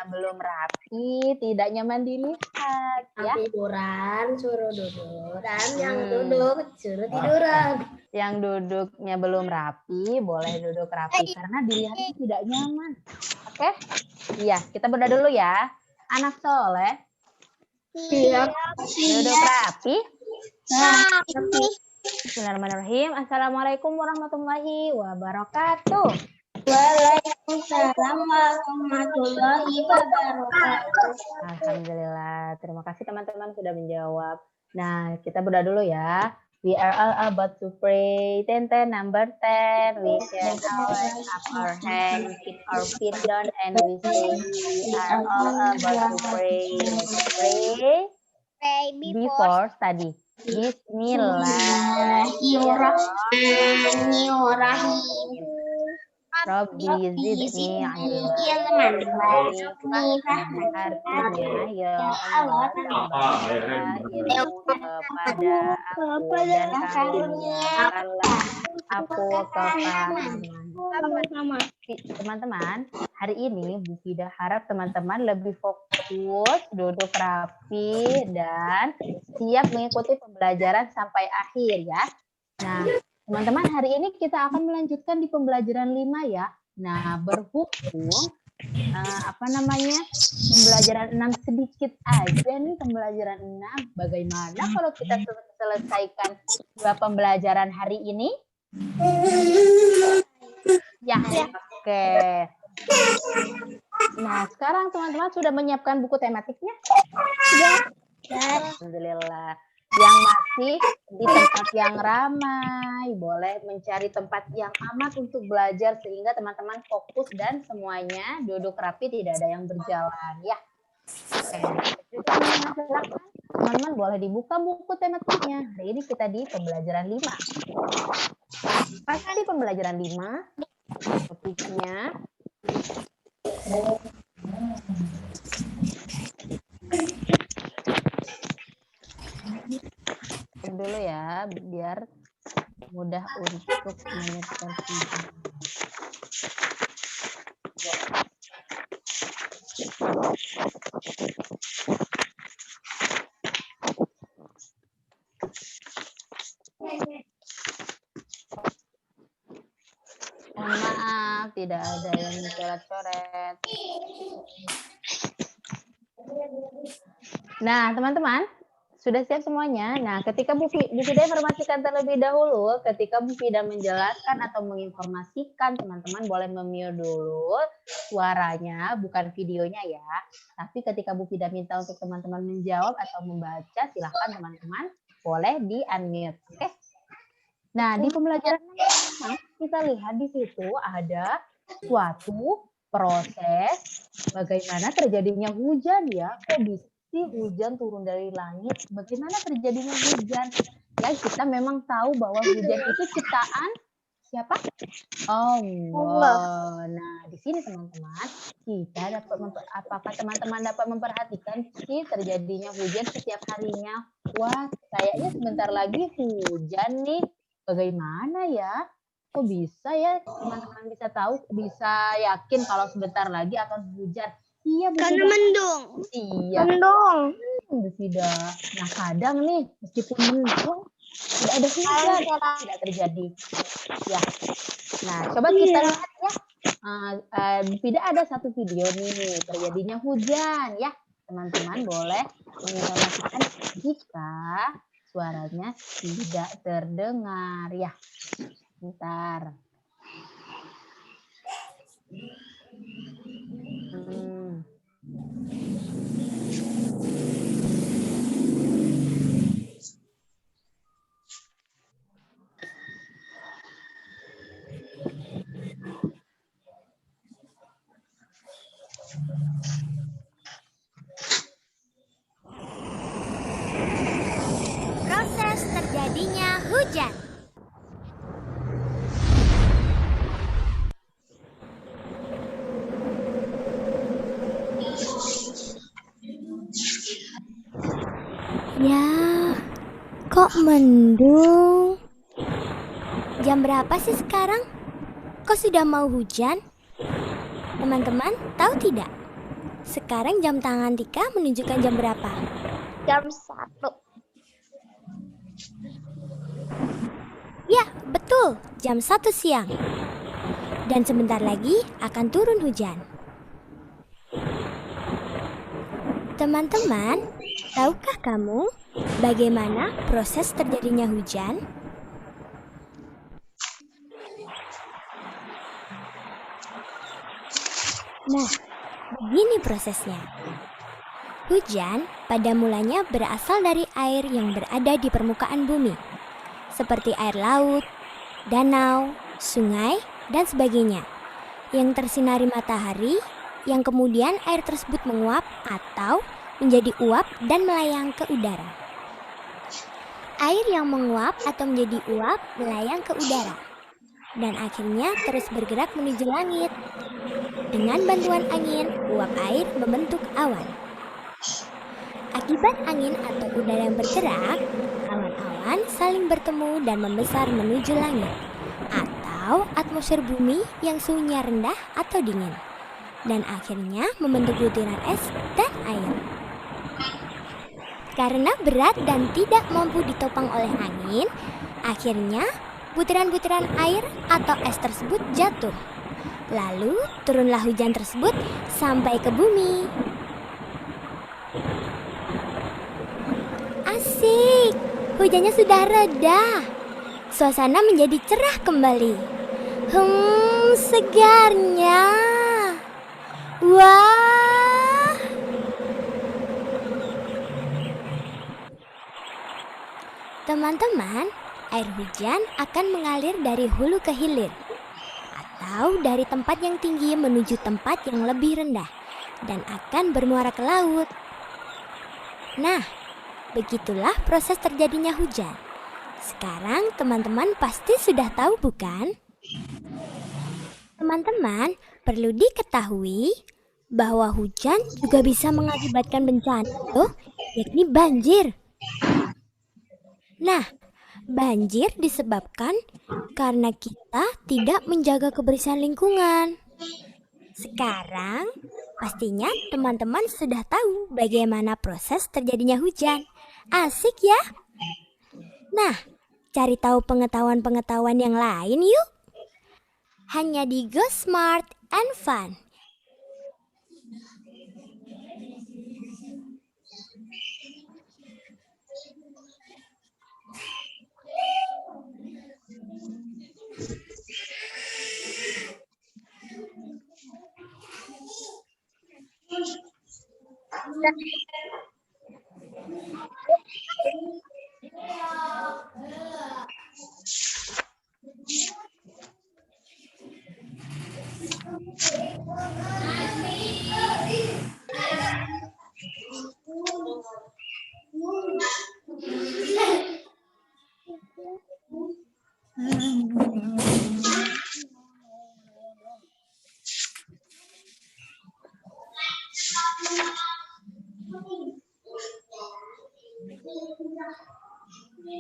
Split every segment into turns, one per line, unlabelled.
belum rapi, tidak nyaman dilihat ya.
Tiduran, suruh duduk, dan yang duduk suruh tiduran.
Yang duduknya belum rapi, boleh duduk rapi karena dilihatnya tidak nyaman. Oke? Iya, kita berdoa dulu ya. Anak soleh,
Siap.
duduk rapi.
Rapi.
Bismillahirrahmanirrahim. Assalamualaikum warahmatullahi wabarakatuh.
Waalaikumsalam warahmatullahi wabarakatuh.
Alhamdulillah. Terima kasih teman-teman sudah menjawab. Nah, kita berdoa dulu ya. We are all about to pray. 10, number 10. We can always up our hand, keep our feet down, and we say we are all about to pray. Pray before study. Bismillahirrahmanirrahim. Rabbi zidni ilma. Artinya ya Allah tambahkanlah ilmu kepada aku dan karuniakanlah aku kefahaman. Teman-teman, hari ini Bu Fida harap teman-teman lebih fokus, duduk rapi dan siap mengikuti pembelajaran sampai akhir ya. Nah, teman-teman, hari ini kita akan melanjutkan di pembelajaran 5 ya. Nah, berhubung pembelajaran 6 sedikit aja nih, pembelajaran 6. Bagaimana kalau kita selesaikan 2 pembelajaran hari ini? Ya, oke. Nah, sekarang teman-teman sudah menyiapkan buku tematiknya? Ya. Alhamdulillah. Yang masih di tempat yang ramai, boleh mencari tempat yang aman untuk belajar sehingga teman-teman fokus dan semuanya duduk rapi, tidak ada yang berjalan ya. Oke. Teman-teman boleh dibuka buku tematiknya. Hari ini kita di pembelajaran 5. Pas di pembelajaran 5, topiknya dulu ya, biar mudah untuk menyertakan video. Mohon maaf, tidak ada yang coret-coret. Nah, teman-teman, sudah siap semuanya? Nah, ketika Bu Fida informasikan terlebih dahulu, ketika Bu Fida menjelaskan atau menginformasikan, teman-teman boleh mute dulu suaranya, bukan videonya ya. Tapi ketika Bu Fida minta untuk teman-teman menjawab atau membaca, silahkan teman-teman boleh di-unmute. Oke? Nah, di pembelajaran kita lihat di situ ada suatu proses bagaimana terjadinya hujan ya. Kok bisa hujan turun dari langit? Bagaimana terjadinya hujan? Ya, kita memang tahu bahwa hujan itu ciptaan siapa? Allah. Nah, di sini teman-teman, kita dapat apakah teman-teman dapat memperhatikan sih terjadinya hujan setiap harinya? Wah, kayaknya sebentar lagi hujan nih. Bagaimana ya? Kok bisa ya teman-teman bisa tahu, bisa yakin kalau sebentar lagi akan hujan? Iya,
karena mendung.
Iya.
Mendung.
Tidak. Nah, kadang nih meskipun mendung tidak ada hujan, tidak terjadi. Ya. Nah, coba kita lihat ya. Tidak ada satu video nih terjadinya hujan ya. Teman-teman boleh menginformasikan jika suaranya tidak terdengar ya. Bentar.
Proses terjadinya hujan. Ya, kok mendung? Jam berapa sih sekarang? Kok sudah mau hujan? Teman-teman tahu tidak? Sekarang jam tangan Tika menunjukkan jam berapa?
Jam 1.
Ya, betul, jam 1 siang. Dan sebentar lagi akan turun hujan. Teman-teman, tahukah kamu bagaimana proses terjadinya hujan? Nah, begini prosesnya. Hujan pada mulanya berasal dari air yang berada di permukaan bumi, seperti air laut, danau, sungai, dan sebagainya, yang tersinari matahari, yang kemudian air tersebut menguap atau menjadi uap dan melayang ke udara. Air yang menguap atau menjadi uap melayang ke udara, dan akhirnya terus bergerak menuju langit. Dengan bantuan angin, uap air membentuk awan. Akibat angin atau udara yang bergerak, awan-awan saling bertemu dan membesar menuju langit, atau atmosfer bumi yang suhunya rendah atau dingin, dan akhirnya membentuk butiran es dan air. Karena berat dan tidak mampu ditopang oleh angin, akhirnya butiran-butiran air atau es tersebut jatuh. Lalu turunlah hujan tersebut sampai ke bumi. Asik, hujannya sudah reda. Suasana menjadi cerah kembali. Segarnya. Wah. Teman-teman, air hujan akan mengalir dari hulu ke hilir, atau dari tempat yang tinggi menuju tempat yang lebih rendah, dan akan bermuara ke laut. Nah, begitulah proses terjadinya hujan. Sekarang teman-teman pasti sudah tahu, bukan? Teman-teman, perlu diketahui bahwa hujan juga bisa mengakibatkan bencana, yakni banjir. Nah, banjir disebabkan karena kita tidak menjaga kebersihan lingkungan. Sekarang, pastinya teman-teman sudah tahu bagaimana proses terjadinya hujan. Asik ya? Nah, cari tahu pengetahuan-pengetahuan yang lain yuk. Hanya di Go Smart and Fun.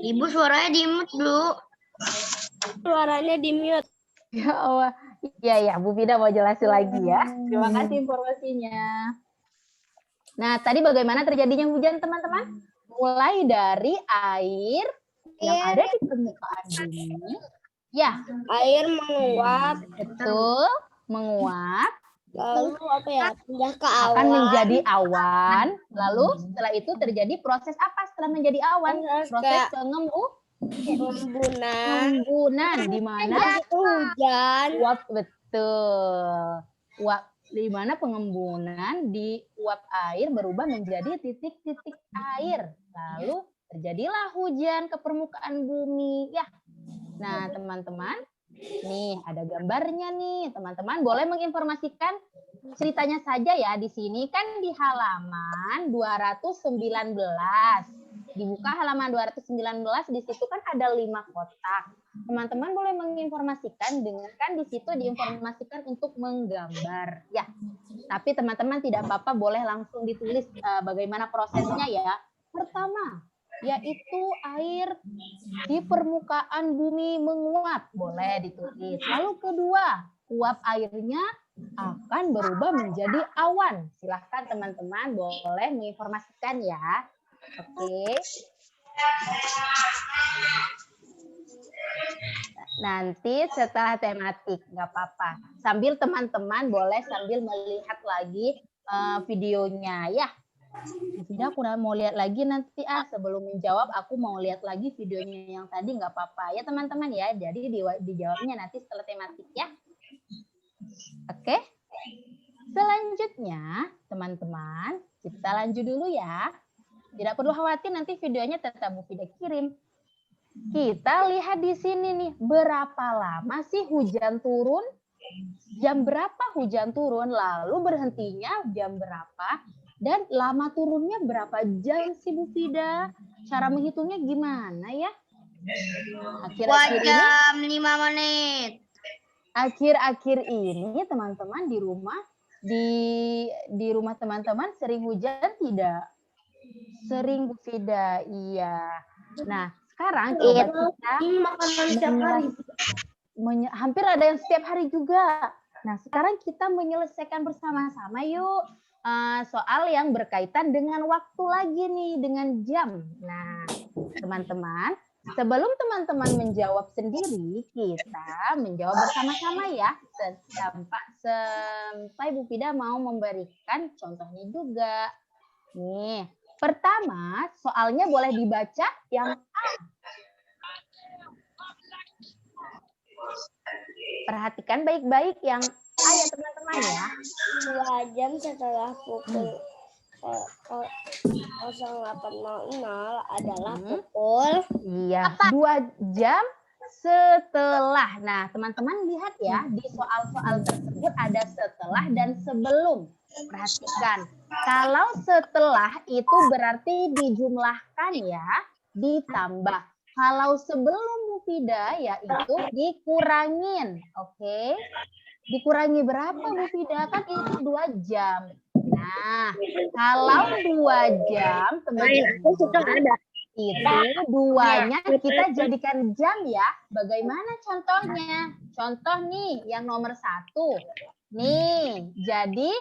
Ibu suaranya di-mute dulu. Suaranya di-mute.
Ya Allah. Iya, Bu Fida mau jelasin lagi ya. Terima kasih informasinya. Nah, tadi bagaimana terjadinya hujan, teman-teman? Mulai dari air yang ada di permukaan bumi. Ya,
Air menguap,
betul. Menguap.
lalu apa ya? Pindah ke
Akan
awan.
menjadi awan. Lalu setelah itu terjadi proses apa setelah menjadi awan? Proses pengembunan. Di mana
Hujan.
uap, betul. Uap, di mana pengembunan di uap air berubah menjadi titik-titik air. Lalu terjadilah hujan ke permukaan bumi. Ya. Nah, teman-teman, nih ada gambarnya nih. Teman-teman boleh menginformasikan ceritanya saja ya di sini kan di halaman 219. Dibuka halaman 219, di situ kan ada 5 kotak. Teman-teman boleh menginformasikan dengan kan di situ diinformasikan untuk menggambar ya. Tapi teman-teman tidak apa-apa, boleh langsung ditulis bagaimana prosesnya ya. Pertama, yaitu air di permukaan bumi menguap, boleh ditulis. Lalu kedua, uap airnya akan berubah menjadi awan. Silahkan teman-teman boleh menginformasikan ya. Oke. Nanti setelah tematik, nggak apa-apa. Sambil teman-teman boleh sambil melihat lagi videonya ya. Tidak, aku mau lihat lagi nanti sebelum menjawab aku mau lihat lagi videonya yang tadi, nggak apa-apa ya teman-teman ya. Jadi dijawabnya nanti setelah tematik ya. Oke. Selanjutnya teman-teman kita lanjut dulu ya. Tidak perlu khawatir, nanti videonya tetap Bu Fida kirim. Kita lihat di sini nih, berapa lama sih hujan turun? Jam berapa hujan turun? Lalu berhentinya jam berapa? Dan lama turunnya berapa jam sih Bu Fida? Cara menghitungnya gimana ya? Akhir-akhir ini,
jam 5 menit.
akhir-akhir ini teman-teman di rumah, di rumah teman-teman sering hujan tidak? Sering Bu Fida, iya. Nah, sekarang coba kita
Makanan setiap hari.
hampir ada yang setiap hari juga. Nah, sekarang kita menyelesaikan bersama-sama yuk soal yang berkaitan dengan waktu lagi nih, dengan jam. Nah, teman-teman, sebelum teman-teman menjawab sendiri, kita menjawab bersama-sama ya. Sampai Bu Fida mau memberikan contohnya juga. Nih, pertama soalnya boleh dibaca yang A. Perhatikan baik-baik yang A ya teman-teman ya.
2 jam setelah pukul 08.00 adalah pukul.
Iya, 2 jam setelah. Nah, teman-teman lihat ya, di soal-soal tersebut ada setelah dan sebelum. Perhatikan, kalau setelah itu berarti dijumlahkan ya, ditambah. Kalau sebelum Bu Fida yaitu dikurangin, oke? Dikurangi berapa Bu Fida? Kan itu 2 jam. Nah, kalau 2 jam, teman-teman, itu duanya kita jadikan jam ya. Bagaimana contohnya? Contoh nih, yang nomor 1. Nih, jadi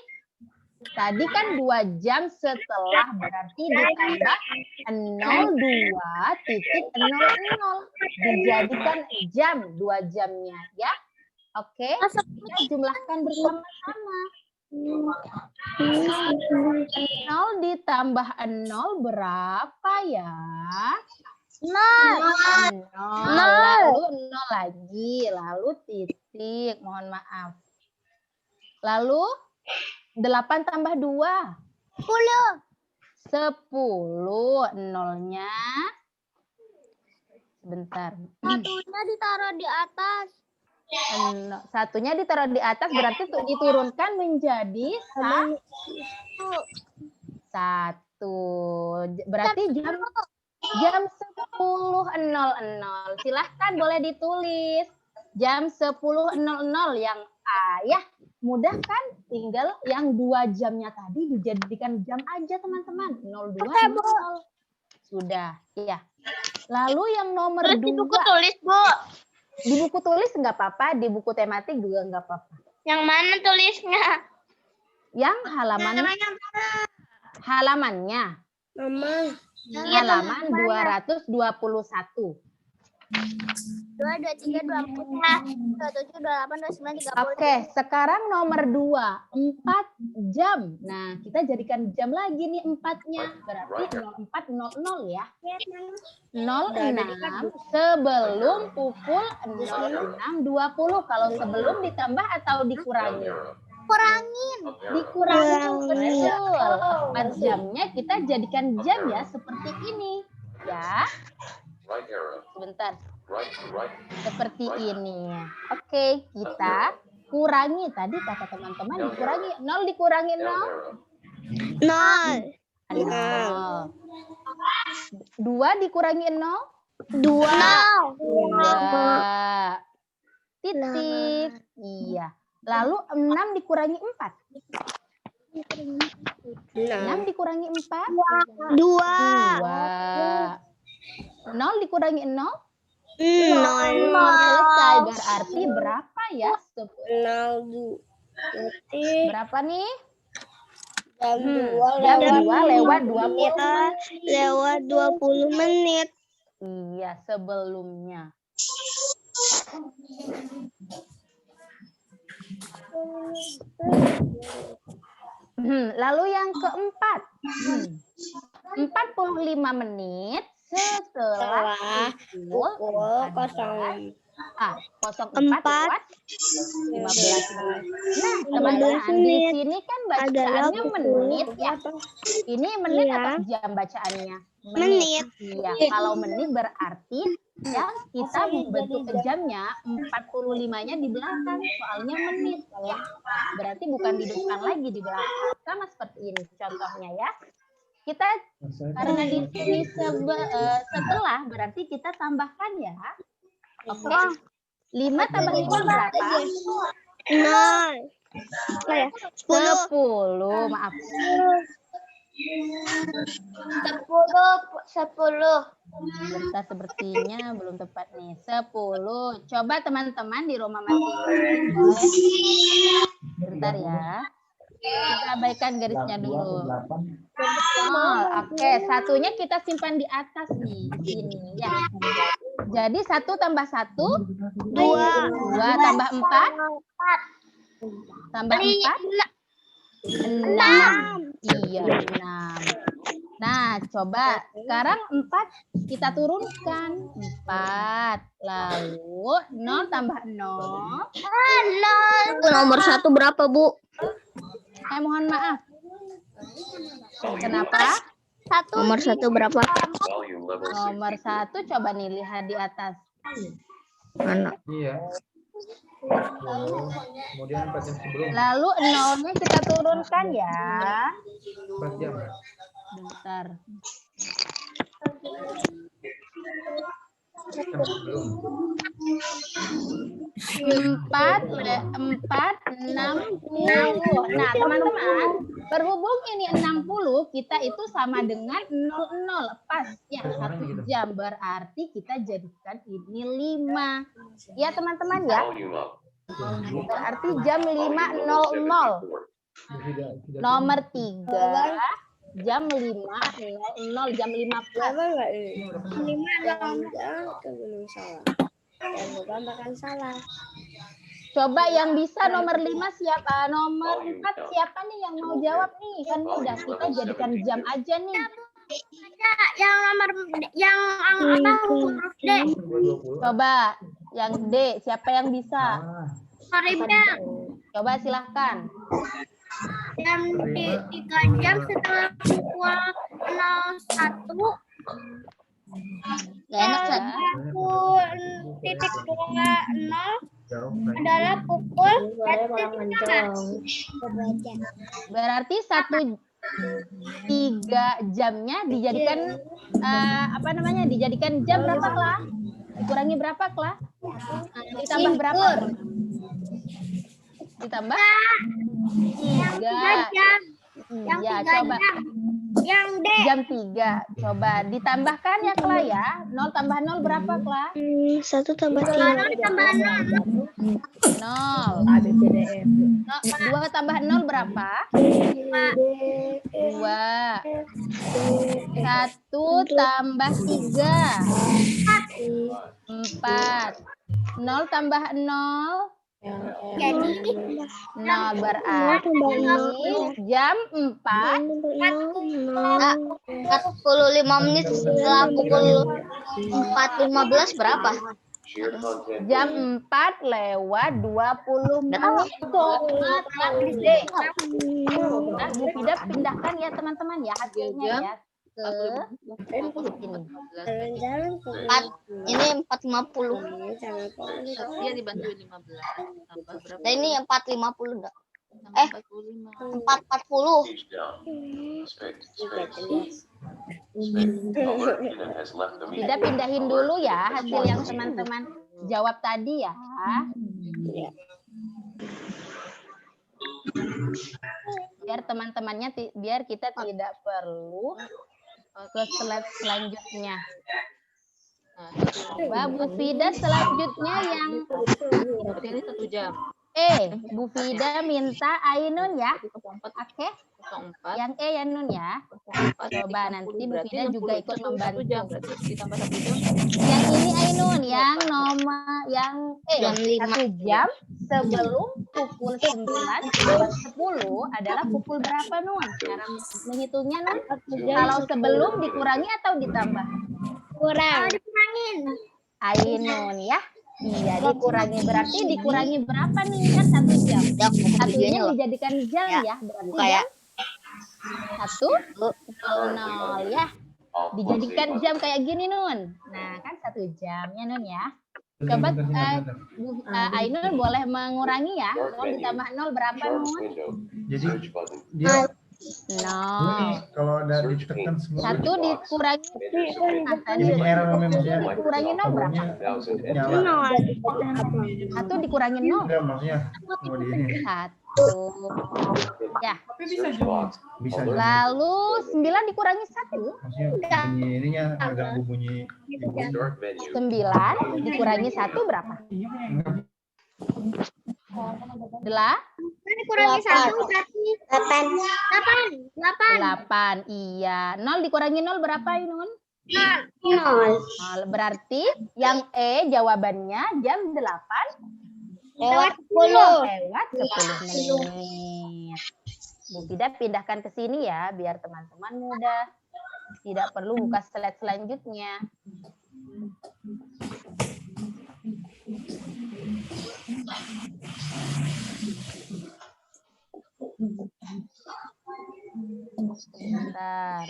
tadi kan 2 jam setelah berarti ditambah 02.00 dijadikan jam 2 jamnya ya. Oke, kita jumlahkan bersama-sama. 0 ditambah 0 berapa ya? 0. Lalu 0 lagi, lalu titik, mohon maaf. Lalu 8 tambah 2. 10. 0-nya. Sebentar.
Satunya ditaruh di atas.
Satunya ditaruh di atas berarti diturunkan menjadi 1. Berarti jam 10.00. Silahkan boleh ditulis. Jam 10.00 yang A ya. Mudah kan? Tinggal yang 2 jamnya tadi dijadikan jam aja teman-teman. 02.00. Sudah, ya. Lalu yang nomor 2.
Di buku tulis, Bu.
Di buku tulis nggak apa-apa, di buku tematik juga nggak apa-apa.
Yang mana tulisnya?
Yang halamannya. Halaman 221.
2, 23, 24, 27, 28, 29, 30.
Oke, sekarang nomor 2, 4 jam. Nah, kita jadikan jam lagi nih 4-nya. Berarti 04.00 ya. 06 sebelum pukul 06.20. Kalau sebelum ditambah atau dikurangi? Dikurangin. Betul. 4 jamnya kita jadikan jam ya seperti ini. Ya. Sebentar. Seperti ini. Oke, kita kurangi. Tadi kata teman-teman dikurangi. 0 dikurangi 0. 2 dikurangi 0. 2. Titik. Iya. Lalu 6 dikurangi 4. 6 dikurangi 4. 2. 0 dikurangi 0. 0. Selesai. Berarti berapa ya?
0.
Detik.
Berapa nih?
Jam 2
Jam
lewat
2 lewat 20
Lewat 20 menit.
Iya, sebelumnya. Lalu yang keempat. 45 menit setelah
pukul
04
Empat.
lewat 15 menit. Nah, teman-teman, di sini kan bacaannya menit ya. Ini menit atau jam bacaannya?
Menit.
Iya, kalau menit berarti ya kita membentuk jamnya 45-nya di belakang, soalnya menit ya. Berarti bukan di depan lagi, di belakang. Sama seperti ini contohnya ya. Kita karena di sini setelah berarti kita tambahkan ya. Oke. 5 tambah 5 berapa?
0.
10, maaf.
10.
Bentar, sepertinya belum tepat nih. 10. Coba teman-teman di rumah masing-masing boleh. Bentar ya. Kita abaikan garisnya dulu. Oke, satunya kita simpan di atas nih, di sini ya. Jadi 1 tambah 1, 2 tambah 4, tambah 4, 6. Iya, 6. Nah, coba sekarang 4 kita turunkan. 4. Lalu 0 tambah 0.
0. Nomor 1 berapa, Bu?
Mohon maaf. Kenapa?
Nomor 1 berapa?
Nomor 1 coba nih lihat di atas.
Mana?
Iya. Kemudian 4 jam sebelum.
Lalu 0-nya kita turunkan ya.
4 jam.
Bentar.
Jam sebelum.
4, 60. Nah, teman-teman, berhubung ini 60, kita itu sama dengan 00. Pas ya, 1 jam. Berarti kita jadikan ini 5. Ya, teman-teman ya. Berarti jam 5.00. Nomor 3, jam 5.00, jam 15. Coba yang bisa nomor 5 siapa? Nomor 4 siapa nih yang mau jawab nih? Kan mudah, kita jadikan jam aja nih.
Yang nomor yang apa huruf D.
Coba yang D, siapa yang bisa?
Soribnya.
Coba silahkan.
Jam 3 jam setelah pukul 01. Pukul 0.20 adalah pukul 1.
Berarti 1/3 jamnya dijadikan dijadikan jam berapa, Kla? Dikurangi berapa, Kla? Ditambah berapa? Ditambah 3.
Yang
Ya,
3
coba.
jam. Yang D.
Jam 3. Coba ditambahkan ya, Kla ya. 0 tambah 0 berapa, Kla?
1 tambah 3.
0 tambah
0. 2 tambah 0 berapa? 2. 1 tambah 3. 4. 0 tambah 0.
Jadi
0 berarti jam 4.
45 menit setelah pukul 4.15 berapa?
Jam 4 lewat 20 menit. Nah, Bu Fida pindahkan ya teman-teman ya hasilnya ya ke sini.
Ini 4.50.
Dia dibantuin 15. Tambah berapa?
Nah, ini 4.50 enggak?
45.
4.40.
Fida pindahin dulu ya hasil yang teman-teman jawab tadi ya. Biar teman-temannya biar kita tidak perlu ke slide selanjutnya. Coba Bu Fida selanjutnya yang
Berarti ini 1 jam.
Bu Fida minta Ainun ya.
04.
Oke.
04.
Yang ya Nun ya.
04.
Coba nanti Bu Fida juga ikut
1
membantu.
jam berarti ditambah 1 jam.
Yang ini Ainun, yang nomor yang
Jam 5.
1 jam sebelum pukul 9:10 adalah pukul berapa Nun? Cara menghitungnya Nun? Kalau sebelum dikurangi atau ditambah?
Kurang.
Ainun ya. Iya, dikurangi. Berarti dikurangi berapa nih? Kan 1 jam.
Udah, aku
Satunya
kerjanya loh.
dijadikan jam
Ya,
ya. Berarti
buka ya.
jam 1:00 ya. Dijadikan jam kayak gini Nun. Nah, kan 1 jamnya Nun ya. Coba Ainun boleh mengurangi ya. 0 ditambah 0 berapa Nun?
Jadi dia
0.
kalau ada ditekan semua
1 dikurangi. Nah, tadi
ini error memang dia.
dikurangi 0 berapa?
Nyala.
1 dikurangi 0.
Enggak maksudnya mau di ini.
1. Ya.
Bisa.
Lalu 9 dikurangi 1.
Maksudnya bunyi ininya agak bunyi.
9 dikurangi 1 berapa?
Dikurangi 1 berarti
8. Iya. 0 dikurangi 0 berapa Ainun?
0.
0. Berarti yang jawabannya jam 8
Lewat 10.
lewat 10 menit. Bu Fida pindahkan ke sini ya, biar teman-teman mudah. Tidak perlu buka slide selanjutnya. Sebentar.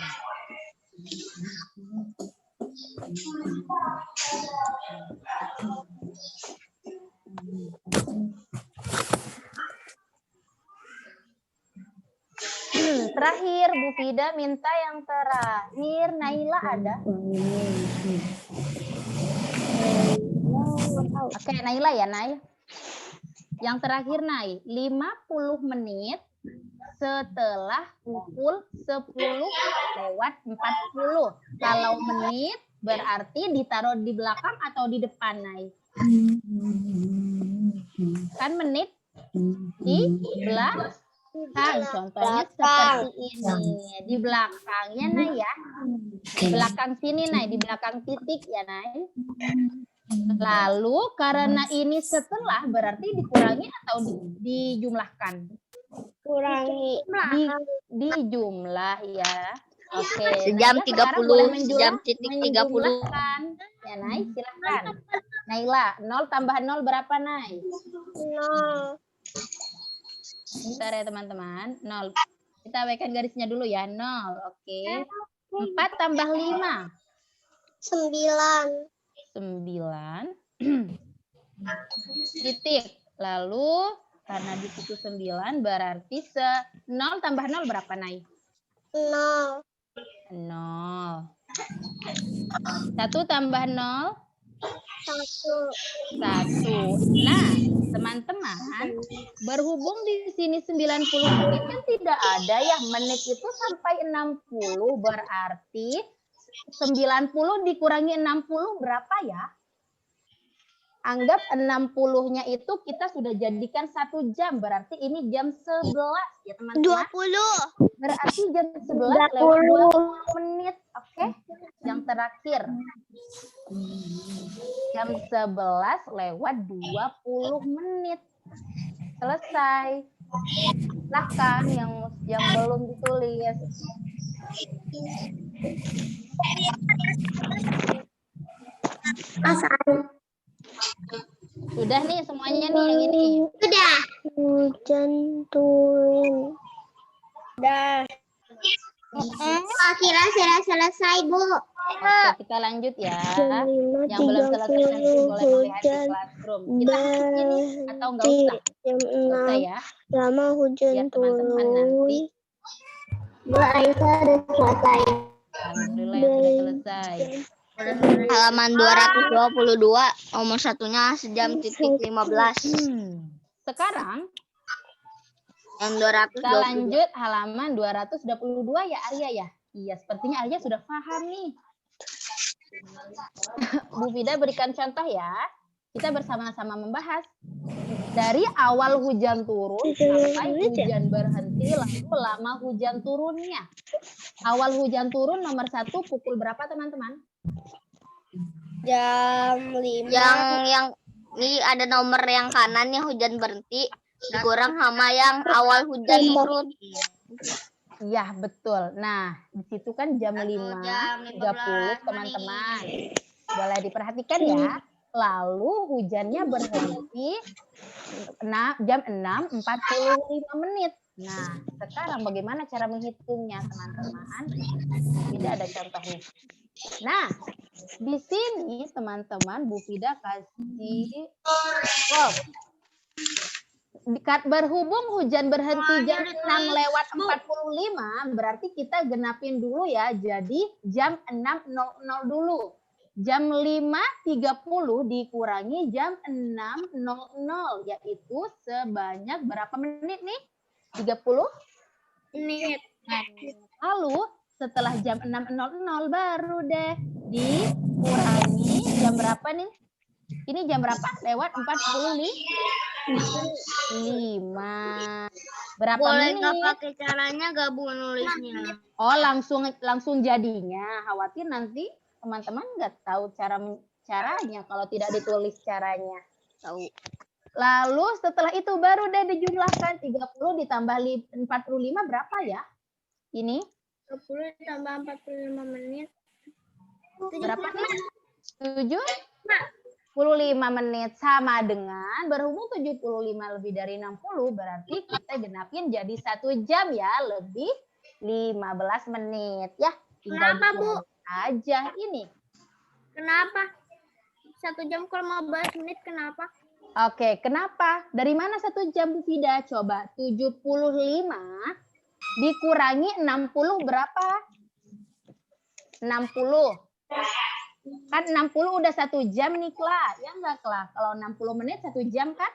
Terakhir Bu Fida minta yang terakhir. Naila ada? Oke, Naila ya, Nay. Yang terakhir, Nay. 50 menit setelah pukul 10:40. Kalau menit berarti ditaruh di belakang atau di depan, Nay? Kan menit di belakang. Contohnya seperti ini. Di belakangnya, Nay ya. Di belakang sini, Nay. Di belakang titik ya, Nay. Lalu karena ini setelah berarti dikurangi atau dijumlahkan?
Kurangi.
Dijumlah ya. Oke.
Sejam
Naila sekarang
30,
boleh
sejam titik 30.
menjumlahkan. Ya, Nay, silakan. Naila, 0 tambah 0 berapa, Nay?
0.
Bentar ya, teman-teman. 0. Kita abaikan garisnya dulu ya. 0. Oke. 4 tambah 5.
9.
9. Titik. Lalu karena di situ 9 berarti 0 tambah 0 berapa, Nay?
0.
0. 1 tambah 0?
1.
1. Nah, teman-teman, berhubung di sini 90 menit kan tidak ada ya menit itu sampai 60, berarti 90 dikurangi 60 berapa ya? Anggap 60-nya itu kita sudah jadikan 1 jam, berarti ini jam 11 ya teman-teman.
20.
Berarti jam 11 lewat 20 menit, oke? Yang terakhir. Jam 11 lewat 20 menit. Selesai. Silakan yang belum ditulis. Sudah nih semuanya nih yang ini.
Sudah. Hujan turun. Udah. Kira selesai, Bu.
Oke, kita lanjut ya. Yang belum selesai nanti boleh melihat di classroom. Kita lanjut ini atau enggak usah? Enggak usah ya.
Lama hujan
Biar teman-teman nanti.
Bu Aisyah udah selesai.
Alhamdulillah yang sudah selesai.
Halaman 222, nomor satunya sejam titik 15.
Sekarang
Yang
kita
222.
lanjut halaman 222 ya Arya ya. Iya, sepertinya Arya sudah paham nih. Bu Fida berikan contoh ya. Kita bersama-sama membahas. Dari awal hujan turun sampai hujan berhenti, lalu lama hujan turunnya. Awal hujan turun nomor 1 pukul berapa teman-teman?
Jam 5.
Yang ini ada nomor yang kanan yang hujan berhenti dikurang sama yang awal hujan turun.
Iya, betul. Nah, di situ kan jam
Atau
5.30
jam 15
teman-teman. Boleh diperhatikan ya. Lalu hujannya berhenti jam 6.45 menit. Nah, sekarang bagaimana cara menghitungnya, teman-teman? Tidak ada contohnya. Nah, di sini teman-teman Bu Fida kasih berhubung hujan berhenti jam 6:45, berarti kita genapin dulu ya. Jadi jam 6.00 dulu. Jam 5.30 dikurangi jam 6.00, yaitu sebanyak berapa menit nih? 30
menit.
Lalu setelah jam 6.00 baru deh dikurangi jam berapa nih? Ini jam berapa? Lewat 45. Berapa
Boleh
menit?
nggak pakai caranya gak Bu nulisnya?
Oh, langsung jadinya. Khawatir nanti teman-teman nggak tahu caranya kalau tidak ditulis caranya.
Tahu.
Lalu setelah itu baru deh dijumlahkan 30 ditambah 45 berapa ya? Ini
30 tambah 45 menit.
berapa nih? 75 menit sama dengan berhubung 75 lebih dari 60 berarti kita genapin jadi 1 jam ya, lebih 15 menit ya. Tinggal
Kenapa, Bu?
aja ini.
Kenapa? 1 jam kalau 15 menit kenapa?
Oke, kenapa? Dari mana 1 jam Bu Fida? Coba 75 dikurangi 60 berapa? 60. Kan 60 udah 1 jam nih, Kla. Ya enggak, Kla? Kalau 60 menit 1 jam kan?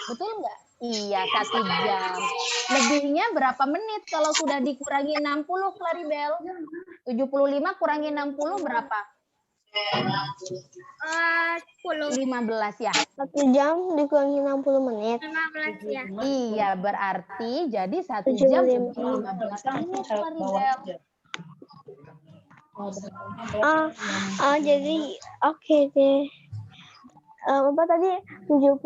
Betul enggak? Iya, 1 jam. Lebihnya berapa menit kalau sudah dikurangi 60, Claribel? 75 kurangi 60 berapa?
10.
15 ya?
1 jam dikurangi 60 menit. 15 ya.
Iya, berarti jadi 1 jam lebih 15 menit, Claribel.
Jadi oke deh. Apa tadi 75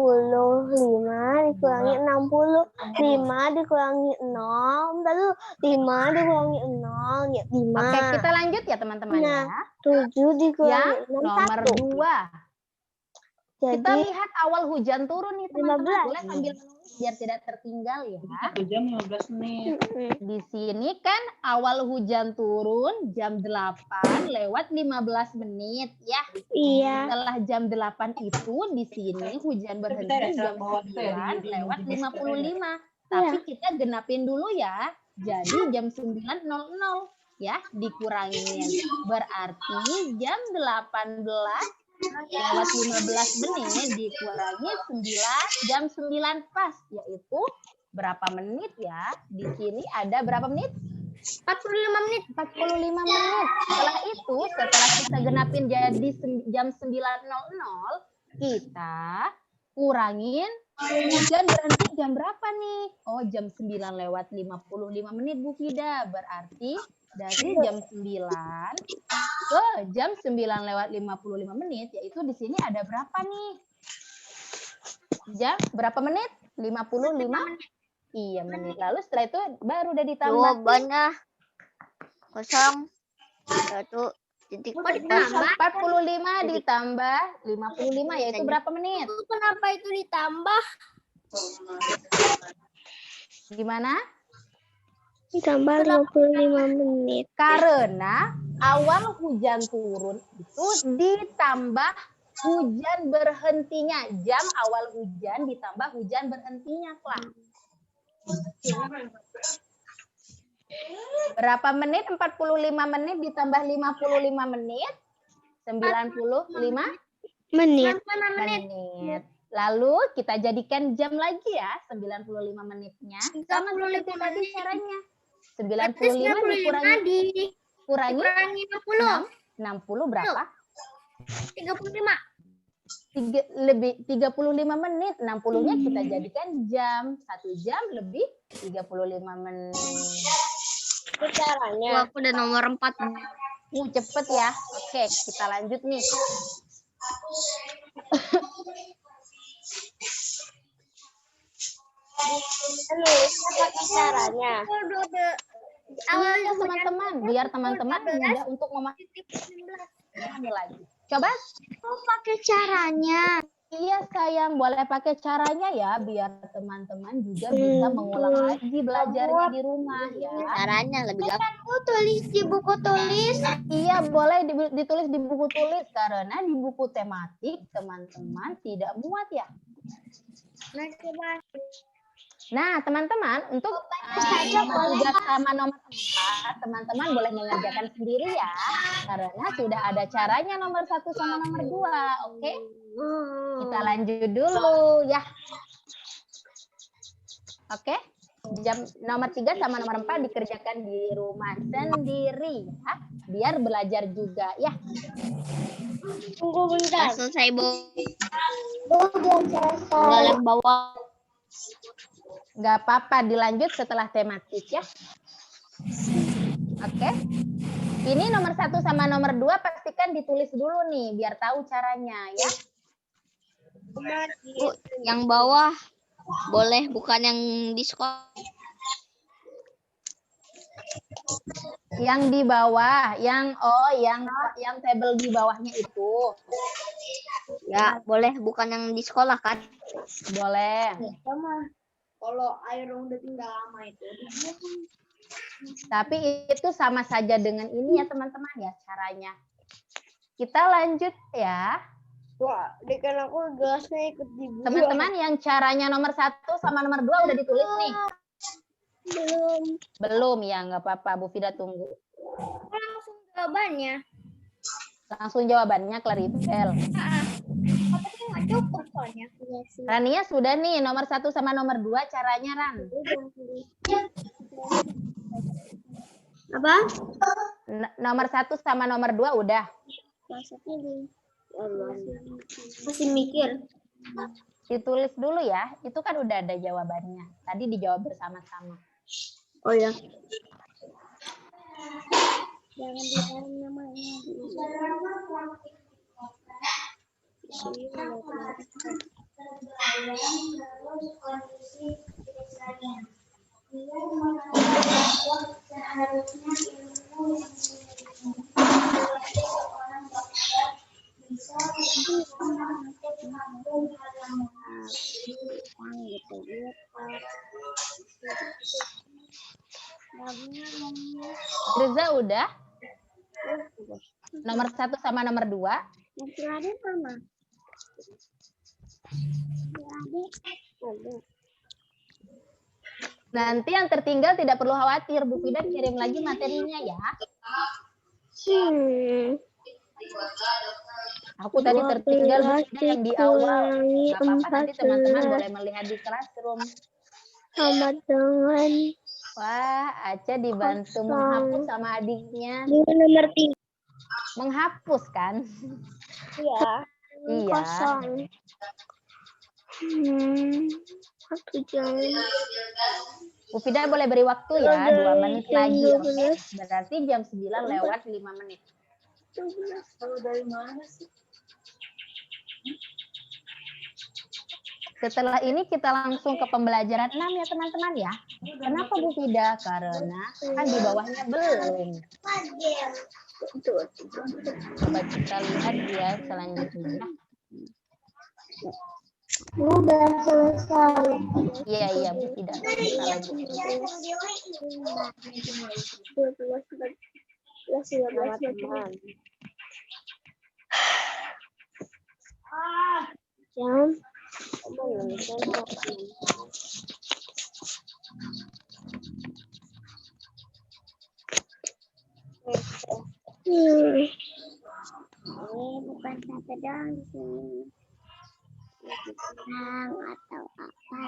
dikurangi 60, 5 dikurangi 0, lalu 5 dikurangi 0, ya 5.
Oke, kita lanjut ya teman-teman ya.
7 dikurangi
Yang
6,
nomor 2. Kita
Jadi
lihat awal hujan turun nih teman-teman.
15.
Boleh sambil menulis biar tidak tertinggal ya.
1 jam 15 menit.
Di sini kan awal hujan turun jam 8 lewat 15 menit ya.
iya.
Setelah jam 8 itu di sini hujan berhenti jam 9 lewat 55. Tapi kita genapin dulu ya. Jadi jam 9.00 ya dikurangi. Berarti jam 18 lewat 15 menit dikurangi 9 jam 9 pas, yaitu berapa menit ya? Di sini ada berapa menit?
45 menit.
45 menit. Setelah itu, setelah kita genapin jadi jam 9.00, kita kurangin hujan berhenti jam berapa nih? Oh, jam 9 lewat 55 menit Bu Fida. Berarti dari jam 9 ke jam 9 lewat 55 menit, yaitu di sini ada berapa nih? Jam berapa menit? 55? Iya, menit. Lalu setelah itu baru udah ditambah.
Jawabannya
45 ditambah 55, yaitu berapa menit?
Kenapa itu ditambah?
Gimana?
Ditambah 55 menit.
Karena awal hujan turun itu ditambah hujan berhentinya. Jam awal hujan ditambah hujan berhentinya, Kak. Berapa menit? 45 menit ditambah 55 menit? 95
Menit.
Lalu kita jadikan jam lagi ya, 95 menitnya. Sama seperti tadi caranya. 95 dikurangi
60
60 berapa?
35.
lebih 35 menit. 60-nya kita jadikan jam. 1 jam lebih 35 menit.
Caranya.
Aku udah nomor 4.
Cepet ya. Oke, kita lanjut nih.
Pakai caranya.
Iya, teman-teman, biar teman-teman mudah untuk memahami lagi. Coba.
Pakai caranya.
Iya sayang, boleh pakai caranya ya, biar teman-teman juga bisa mengulang lagi belajarnya di rumah ya.
Caranya lebih gampang. Tulis di buku tulis.
Iya, boleh ditulis di buku tulis karena di buku tematik teman-teman tidak muat ya. Nah, teman-teman, untuk nomor 3 sama nomor 4, teman-teman boleh mengerjakan sendiri ya. Karena sudah ada caranya nomor 1 sama nomor 2, oke? Kita lanjut dulu ya. Oke? Jam nomor 3 sama nomor 4 dikerjakan di rumah sendiri ya. Biar belajar juga ya.
Tunggu bentar.
Selesai, Bu.
Belum selesai.
Dalam bawah.
Nggak apa-apa, dilanjut setelah tematik ya. Oke. Ini nomor 1 sama nomor 2 pastikan ditulis dulu nih, biar tahu caranya ya.
Bu, yang bawah boleh, bukan yang di sekolah.
Yang di bawah, yang tabel di bawahnya itu.
Ya, boleh, bukan yang di sekolah kan?
Boleh.
Kalau air udah tinggal lama itu.
Tapi itu sama saja dengan ini ya teman-teman ya caranya. Kita lanjut ya.
Wah, dekan aku gelasnya ikut dibuang.
Teman-teman yang caranya nomor 1 sama nomor 2 udah ditulis nih. Belum ya, nggak apa-apa. Bu Fida tunggu.
Langsung jawabannya.
Langsung jawabannya Claribel.
Tapi nggak cukup soalnya.
Rania sudah nih nomor 1 sama nomor 2 caranya Ran.
Apa?
Nomor 1 sama nomor 2 udah.
Masih mikir.
Ditulis dulu ya. Itu kan udah ada jawabannya. Tadi dijawab bersama-sama.
Oh ya. Jangan ditaruh namanya.
Reza udah? Nomor 1 sama nomor 2? Nanti yang tertinggal tidak perlu khawatir. Bu Fida kirim lagi materinya ya. Aku tadi tertinggal Bu Fida yang di awal. Nggak apa-apa, nanti teman-teman boleh melihat di classroom.
Sama dengan
Wah, Aca dibantu menghapus sama adiknya.
nomor 3.
Menghapus kan?
Iya.
Iya.
Kosong. 1 jam.
Bu Fida boleh beri waktu ya, 2 menit
Jam
lagi.
12.
Oke? Berarti jam 9 lewat 5 menit.
Dari mana sih?
Setelah ini kita langsung ke pembelajaran 6 ya teman-teman ya. Kenapa Bu Fida? Karena kan di bawahnya belum. Coba kita lihat ya selanjutnya.
Udah selesai.
Iya Bu Fida. Buka lagi.
12 jam. Ini bukan sate doang di sini. Pisang atau apa?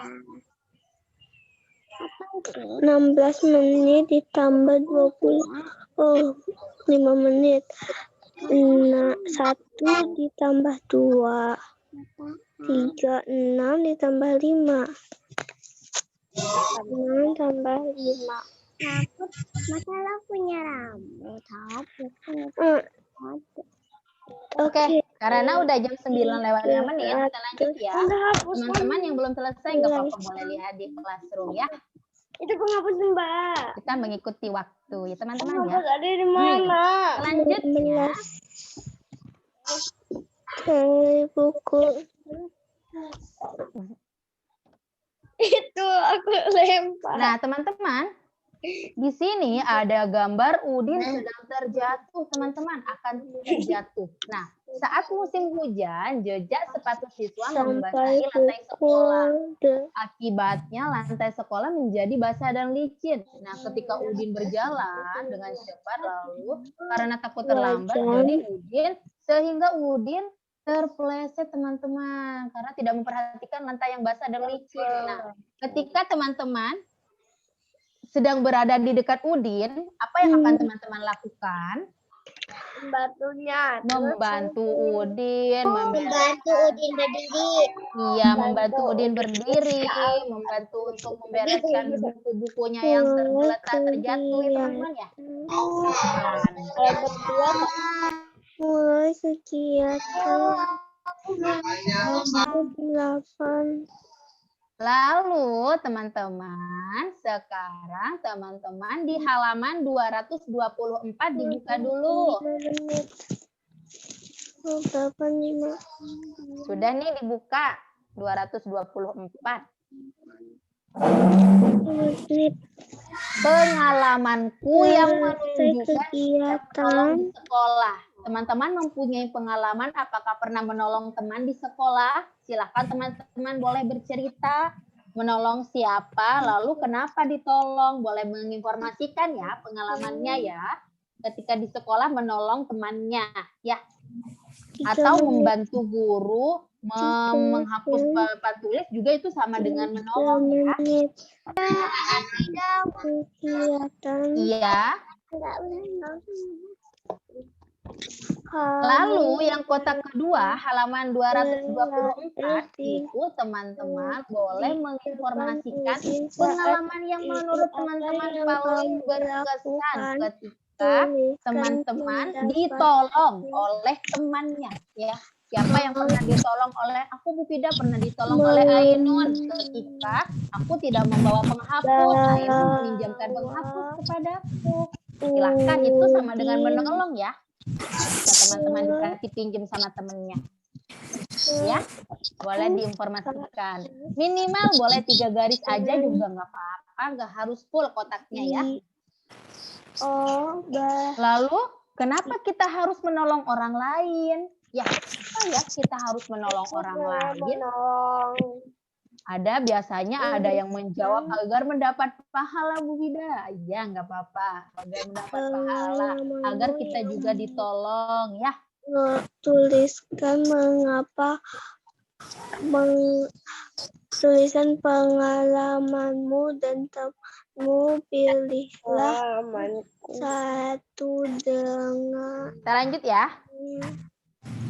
16 menit ditambah 5 menit. Nah, 1 ditambah 2. 36 ditambah 5. 6 tambah 5.
Masalah punya rambut.
Oke, karena udah jam 9 lewat 5 menit, kita lanjut ya. Teman-teman yang belum selesai nggak apa-apa, boleh lihat di classroom ya.
Itu penghapus Mbak.
Kita mengikuti waktu ya teman-teman ya.
Penghapus ada di mana?
Selanjutnya,
Cari buku. Itu aku lempar.
nah teman-teman, di sini ada gambar Udin sedang terjatuh, teman-teman, akan terjatuh. Nah, saat musim hujan, jejak sepatu siswa membasahi lantai sekolah. Akibatnya lantai sekolah menjadi basah dan licin. Nah, ketika Udin berjalan dengan cepat lalu karena takut terlambat, jadi Udin terpeleset teman-teman karena tidak memperhatikan lantai yang basah dan licin. Nah, ketika teman-teman sedang berada di dekat Udin, apa yang akan teman-teman lakukan? Membantu Udin,
Membantu Udin berdiri.
Iya, membantu Udin berdiri, membantu untuk membereskan buku-bukunya yang tergeletak terjatuh ya teman-teman ya.
Mulai kegiatan 8.
Lalu teman-teman, sekarang teman-teman di halaman 224 dibuka dulu. Sudah nih dibuka 224. Pengalamanku yang menunjukkan menolong di sekolah. Teman-teman mempunyai pengalaman apakah pernah menolong teman di sekolah? Silakan teman-teman boleh bercerita. Menolong siapa, lalu kenapa ditolong? Boleh menginformasikan ya pengalamannya ya. Ketika di sekolah menolong temannya ya. Atau membantu guru menghapus papan tulis juga itu sama dengan menolong ya. Iya. Lalu yang kotak kedua halaman 224 itu teman-teman boleh menginformasikan pengalaman yang menurut teman-teman paling berkesan ketika teman-teman ditolong oleh temannya ya. Siapa yang pernah ditolong oleh aku, Bu Fida pernah ditolong oleh Ainun ketika aku tidak membawa penghapus. Ainun meminjamkan penghapus kepadaku. Silakan, itu sama dengan menolong ya. Teman-teman dikasih pinjam sama temennya. Ya, boleh diinformasikan. Minimal boleh 3 garis aja juga nggak apa-apa, nggak harus full kotaknya ya. Lalu, kenapa kita harus menolong orang lain? Ya, kita harus menolong orang lain. Biasanya ada yang menjawab agar mendapat pahala, Bu Vida. Ya, nggak apa-apa. Agar mendapat pahala, agar kita juga ditolong, ya.
Tuliskan tulisan pengalamanmu dan kamu pilihlah satu dengan
Kita lanjut ya.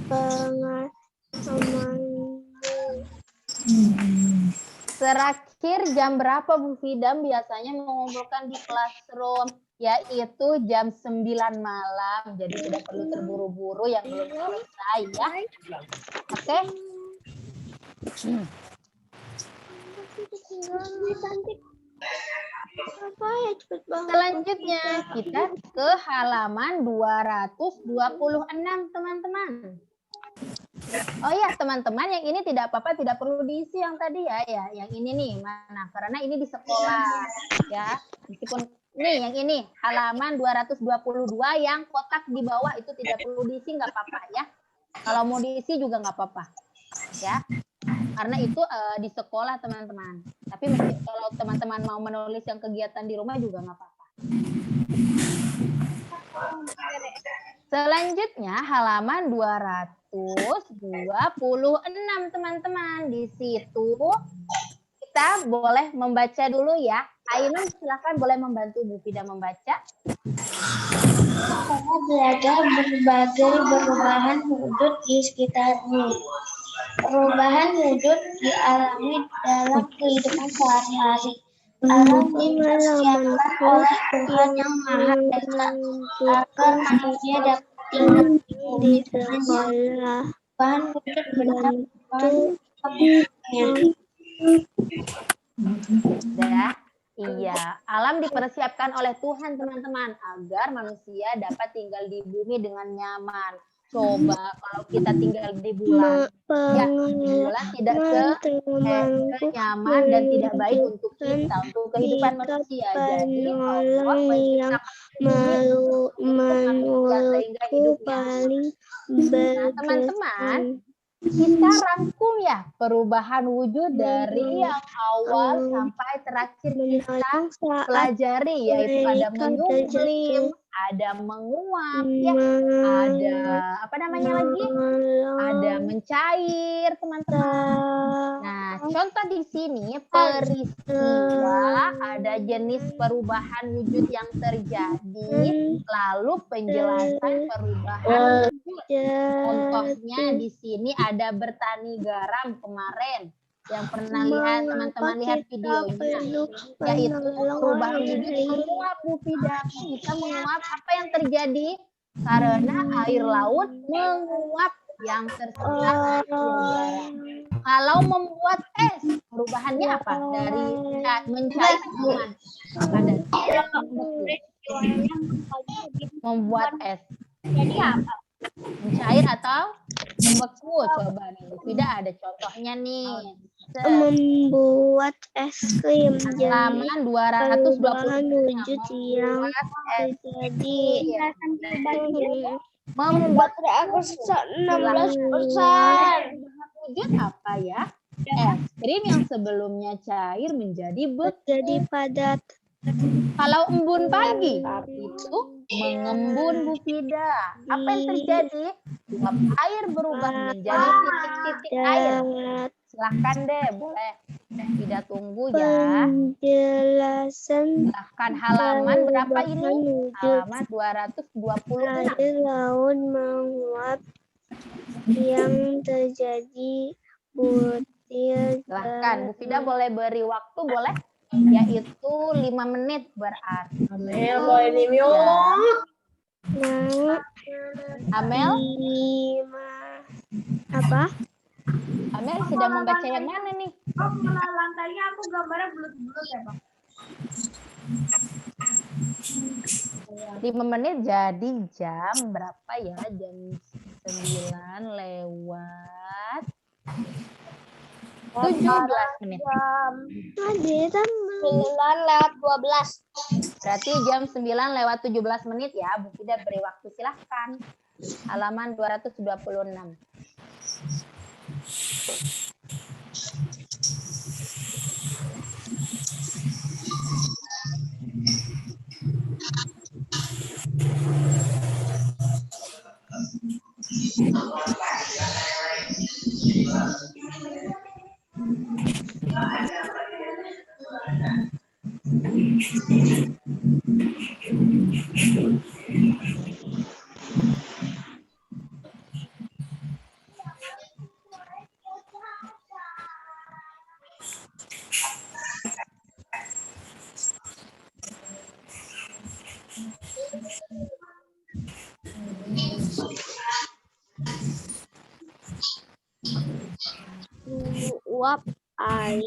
Pengalamanmu.
Terakhir jam berapa Bu Fidam biasanya mengumpulkan di classroom? Yaitu jam 9 malam. Jadi tidak perlu terburu-buru yang belum selesai ya. Oke? Selanjutnya kita ke halaman 226 teman-teman. Oh ya teman-teman, yang ini tidak apa-apa, tidak perlu diisi yang tadi ya, yang ini nih mana? Karena ini di sekolah ya. Meskipun nih yang ini halaman 222 yang kotak di bawah itu tidak perlu diisi, nggak apa-apa ya. Kalau mau diisi juga nggak apa-apa ya. Karena itu di sekolah teman-teman. Tapi kalau teman-teman mau menulis yang kegiatan di rumah juga nggak apa-apa. Selanjutnya halaman 226 teman-teman. Di situ kita boleh membaca dulu ya. Ainun silakan boleh membantu Bu Fida membaca.
Saya belajar berbagai perubahan hudud di sekitarnya. Perubahan wujud dialami dalam kehidupan sehari-hari. Alam dipersiapkan oleh Tuhan Yang Maha Esa agar manusia dapat tinggal di bumi dengan nyaman. Perubahan wujud berdasarkan
Dah. Iya, alam dipersiapkan oleh Tuhan teman-teman agar manusia dapat tinggal di bumi dengan nyaman. Coba kalau kita tinggal di bulan, ya di bulan tidak nyaman dan tidak baik untuk kita, untuk kehidupan manusia. Jadi Allah menciptakan manusia sehingga hidupnya. Nah, teman-teman, kita rangkum ya perubahan wujud dari yang awal sampai terakhir kita pelajari, yaitu ada menyublim, ada menguap, ya, ada apa namanya lagi? Ada mencair, teman-teman. Nah, contoh di sini peristiwa, ada jenis perubahan wujud yang terjadi, lalu penjelasan perubahan wujud. Contohnya di sini ada bertani garam kemarin. Yang pernah lihat, teman-teman lihat videonya, yaitu perubahan wujud menguap, Bu Fida. Kita menguap, apa yang terjadi? Karena air laut menguap yang tersedia air garam. Kalau membuat es, perubahannya apa? Dari mencair aman. Membuat es. Jadi apa? Mencair atau membeku? Coba nih, tidak ada contohnya nih.
Membuat es krim.
Halaman 220
wujud yang terjadi.
Membuat
aku 16%.
wujud apa ya? Es krim yang sebelumnya cair menjadi beku.
Jadi padat.
Kalau embun pagi, itu mengembun, Bu Fida. Apa yang terjadi? Uap air berubah menjadi titik-titik air. Silahkan deh, boleh. Fida tunggu ya.
Penjelasan
Silahkan halaman berapa ini? Halaman 226.
air laut menguap yang terjadi butir.
Silahkan, Bu Fida boleh beri waktu, boleh? Yaitu 5 menit berarti.
Nah,
Amel?
5 apa?
Amel sedang membaca yang mana nih?
Oh, lantainya aku gambarnya bulat-bulat ya, Bang.
5 menit jadi jam berapa ya? Jam 9 lewat 17 menit.
Ada
9:12.
Berarti jam 9 lewat 17 menit ya. Bu Fida beri waktu, silahkan. Halaman 226.
uap air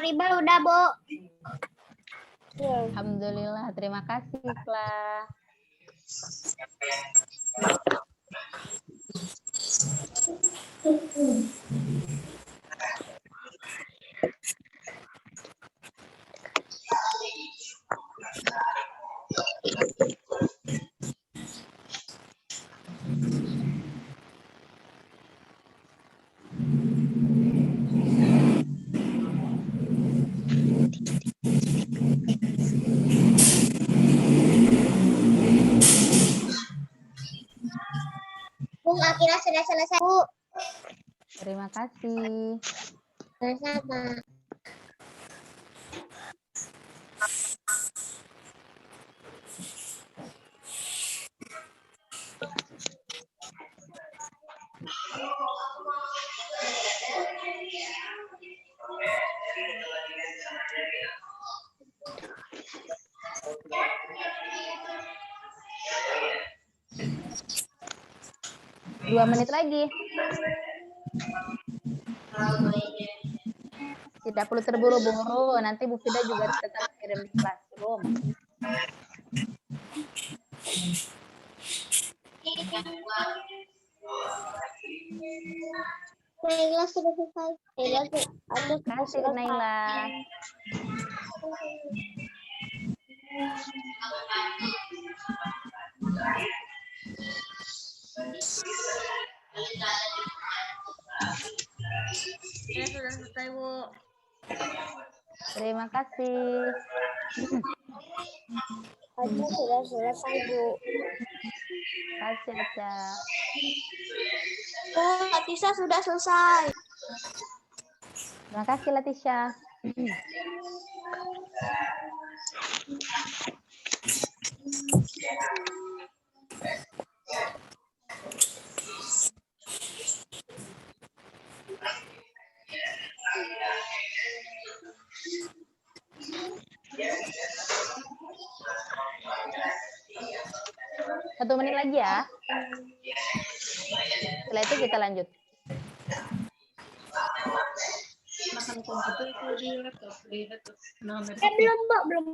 Riba udah, Bu.
Alhamdulillah, terima kasih, Kla.
Bu, akhirnya sudah selesai, Bu.
Terima kasih.
Sama-sama.
Dua menit lagi. Tidak perlu terburu-buru. Nanti Bu Fida juga harus tetap kirim di classroom.
Naila sudah selesai. Naila ada
Terima kasih Naila.
Ya, sudah selesai, Bu.
Terima kasih.
Aja sudah selesai, Bu.
Kasih Aca.
Oh, Latisa sudah selesai.
Terima kasih Latisha. Satu menit lagi ya. Setelah itu kita lanjut.
Belum, Mbak, belum.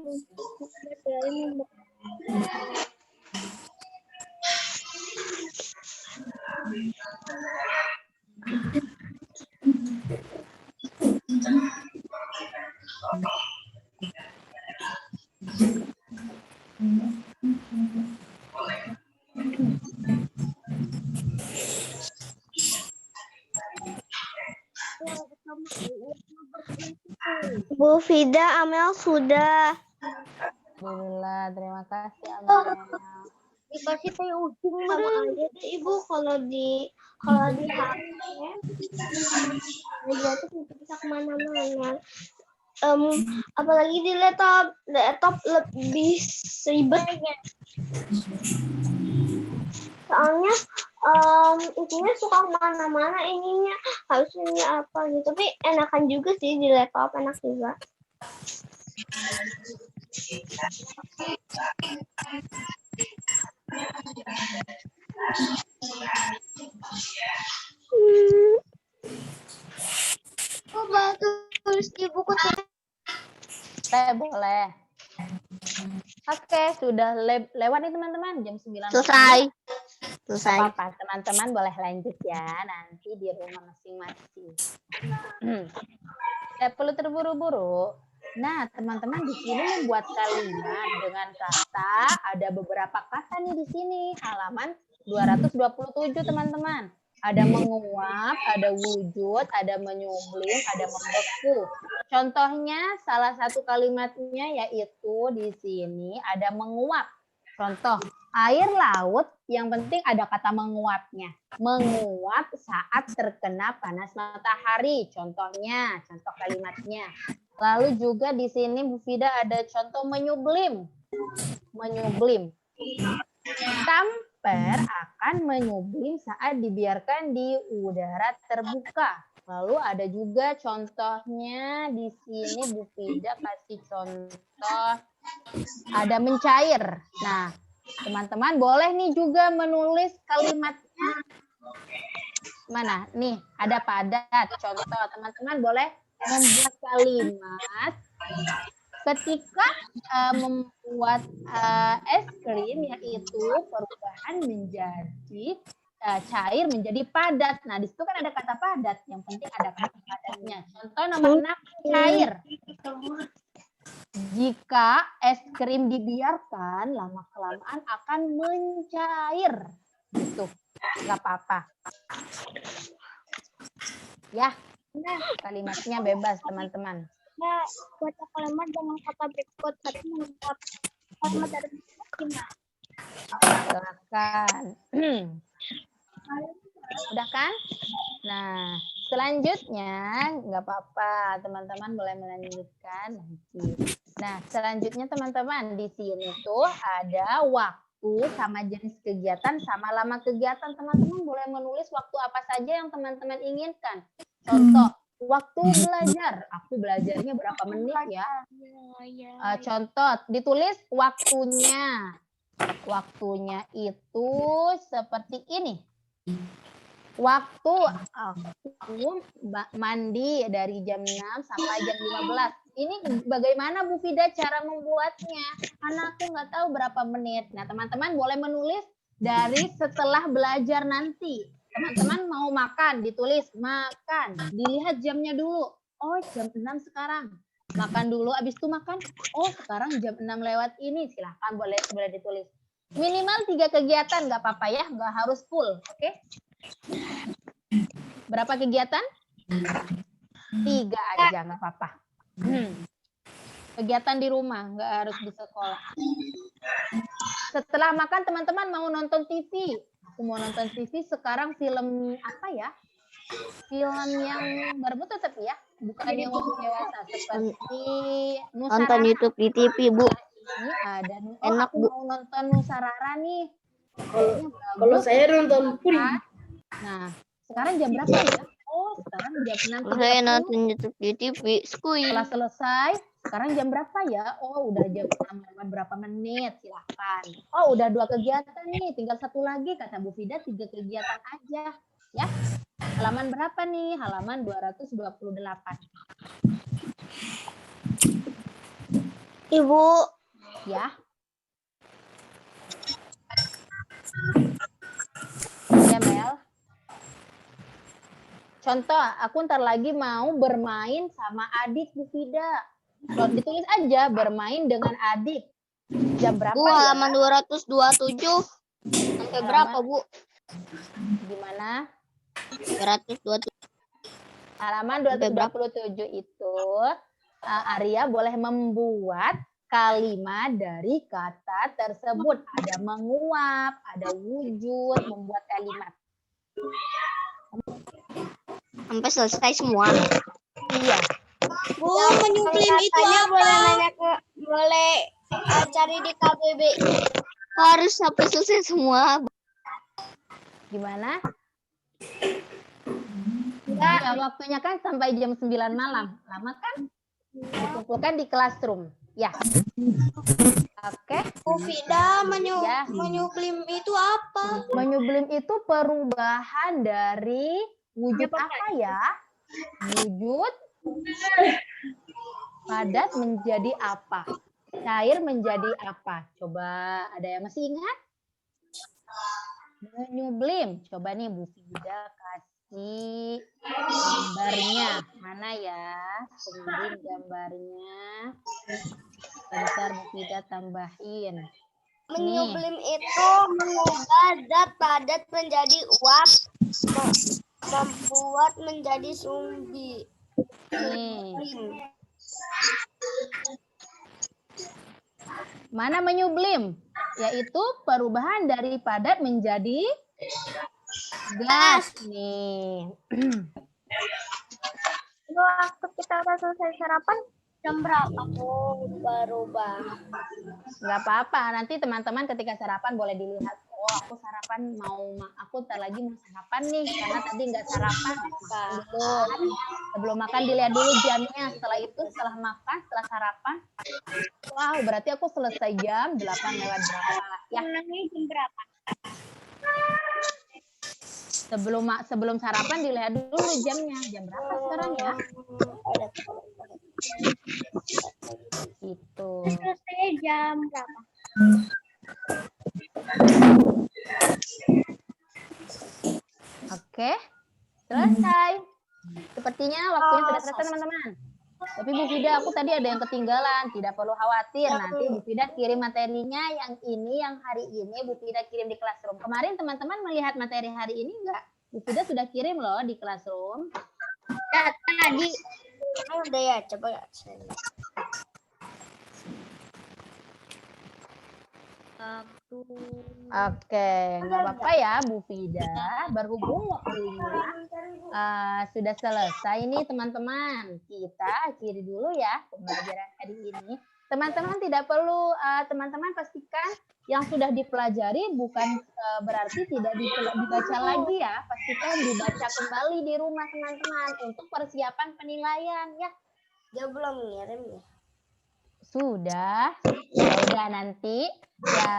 Bu Fida, Amel sudah.
Alhamdulillah, terima kasih Amel.
Dikasih teh ujung sama aja deh Ibu kalau di HP aja tuh bisa kemana-mana. Apalagi di laptop lebih ribet. Soalnya itunya suka kemana-mana ininya harusnya ini apa gitu. Tapi enakan juga sih di laptop, enak juga.
Coba tulis di buku
Boleh. Oke, sudah lewat nih teman-teman, jam 9.
Selesai. Selesai.
Apa teman-teman boleh lanjut ya nanti di rumah masing-masing. Tidak perlu terburu-buru. Nah, teman-teman di sini membuat kalimat dengan kata, ada beberapa kata nih di sini, halaman 227 teman-teman. Ada menguap, ada wujud, ada menyublim, ada membeku. Contohnya salah satu kalimatnya yaitu di sini ada menguap. Contoh, air laut yang penting ada kata menguapnya. Menguap saat terkena panas matahari. Contohnya, contoh kalimatnya. Lalu juga di sini Bu Fida ada contoh menyublim. Menyublim. Kamper akan menyublim saat dibiarkan di udara terbuka. Lalu ada juga contohnya di sini Bu Fida kasih contoh ada mencair. Nah, teman-teman boleh nih juga menulis kalimatnya. Mana? Nih, ada padat. Contoh, teman-teman boleh membuat kalimat ketika membuat es krim yaitu perubahan menjadi cair menjadi padat. Nah, di situ kan ada kata padat. Yang penting ada kata padatnya. Contoh nomor 6, cair. Jika es krim dibiarkan, lama-kelamaan akan mencair. Gitu. Nggak apa-apa. Ya, kalimatnya bebas, teman-teman.
Nah, baca kalimat dengan kata berikut. Satu menguap. Kalimat dari gimana?
Silakan. Udah kan? Nah, selanjutnya nggak apa-apa, teman-teman boleh melanjutkan nanti. Nah, selanjutnya teman-teman di sini tuh ada waktu sama jenis kegiatan sama lama kegiatan. Teman-teman boleh menulis waktu apa saja yang teman-teman inginkan. Contoh, waktu belajar. Aku belajarnya berapa menit ya? Contoh, ditulis waktunya. Waktunya itu seperti ini. Waktu aku mandi dari jam 6 sampai jam 15. Ini bagaimana Bu Fida cara membuatnya? Karena aku nggak tahu berapa menit. Nah, teman-teman boleh menulis dari setelah belajar nanti. Teman-teman mau makan, ditulis makan. Dilihat jamnya dulu. Oh, jam 6 sekarang. Makan dulu, habis itu makan. Oh, sekarang jam 6 lewat ini. Silahkan boleh ditulis. Minimal 3 kegiatan, nggak apa-apa ya. Nggak harus full, oke? Berapa kegiatan? 3 aja, nggak apa-apa. Kegiatan di rumah, nggak harus di sekolah. Setelah makan, teman-teman mau nonton TV. Aku mau nonton TV, sekarang film apa ya? Film yang baru tetap ya, bukan yang untuk dewasa. Seperti Nusa
Nonton
Rara.
YouTube di TV, Bu.
Ini ada.
Enak,
aku
Bu.
mau nonton Nusa Rara nih.
Kalau saya nonton Puri.
Nah, sekarang jam berapa ya? Oh, sekarang jam 6.30.
Saya nonton YouTube di TV. Skuy.
Setelah selesai, sekarang jam berapa ya? Oh, udah jam 6 lewat berapa menit? Silahkan. Oh, udah 2 kegiatan nih, tinggal 1 lagi. Kata Bu Fida 3 kegiatan aja. Ya. Halaman berapa nih? Halaman 228.
Ibu,
Ya. Ya, Mel. Contoh, aku ntar lagi mau bermain sama adik Bu Fida. Ditulis aja bermain dengan adik. Jam berapa
Bu,
ya?
halaman 227. Sampai berapa, Bu?
Gimana?
227.
Halaman 227 itu Arya boleh membuat kalimat dari kata tersebut. Ada menguap, ada wujud, membuat kalimat.
Sampai selesai semua.
Iya.
Bu, menyuplim itu apa? Boleh cari di KBB.
Harus sampai selesai semua.
Gimana? Ya, waktunya kan sampai jam 9 malam. Lama kan? Dikumpulkan di classroom. Ya. Oke.
Bu Fida,
Ya.
menyuplim itu apa?
Menyublim itu perubahan dari wujud apa ya? Wujud padat menjadi apa? Cair menjadi apa? Coba ada yang masih ingat? Menyublim. Coba nih Bu Fida kasih gambarnya. Mana ya? Tungguin gambarnya. Bentar Bu Fida tambahin.
Menyublim itu mengubah zat padat menjadi uap, membuat menjadi sumbi.
Nih. Mana menyublim? Yaitu perubahan dari padat menjadi gas. Nih.
Waktu kita udah selesai sarapan, jam berapa? Oh, berubah.
Nggak apa-apa. Nanti teman-teman ketika sarapan boleh dilihat. Oh, aku sarapan aku ntar lagi mau sarapan nih. Karena tadi nggak sarapan. Makan dulu. Sebelum makan dilihat dulu jamnya. Setelah itu, setelah makan, setelah sarapan. Wow, berarti aku selesai jam 8 lewat berapa. Ya.
Jam berapa?
Sebelum sarapan dilihat dulu jamnya. Jam berapa sekarang ya? Itu.
Selesai jam berapa?
Oke. Selesai. Sepertinya waktunya sudah selesai teman-teman. Tapi Bu Fida, aku tadi ada yang ketinggalan. Tidak perlu khawatir. Nanti Bu Fida kirim materinya yang ini, yang hari ini Bu Fida kirim di classroom. Kemarin teman-teman melihat materi hari ini enggak? Bu Fida sudah kirim loh di classroom.
Tadi. Udah ya, coba.
Oke, nggak apa-apa ya Bu Fida. Berhubung waktunya sudah selesai nih teman-teman. Kita akhiri dulu ya pembelajaran hari ini. Teman-teman tidak perlu, teman-teman pastikan yang sudah dipelajari bukan berarti tidak dibaca lagi ya. Pastikan dibaca kembali di rumah teman-teman untuk persiapan penilaian ya.
Dia belum ngirim ya.
Sudah, ya udah nanti ya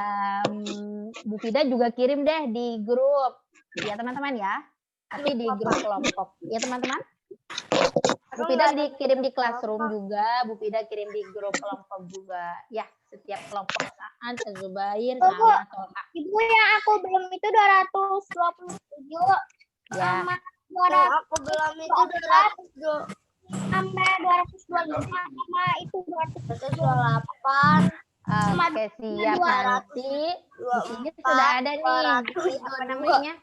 Bu Fida juga kirim deh di grup ya teman-teman ya. Tapi di grup kelompok ya teman-teman. Bu Fida dikirim di classroom juga, Bu Fida kirim di grup kelompok juga. Ya, setiap kelompok saat Zubair, Nana, Tolha.
Ibu yang aku belum itu 227
Ya,
sama
Aku belum itu 200
sampai 225 sama itu
228.
oke siap nanti. Di sini sudah ada nih apa namanya?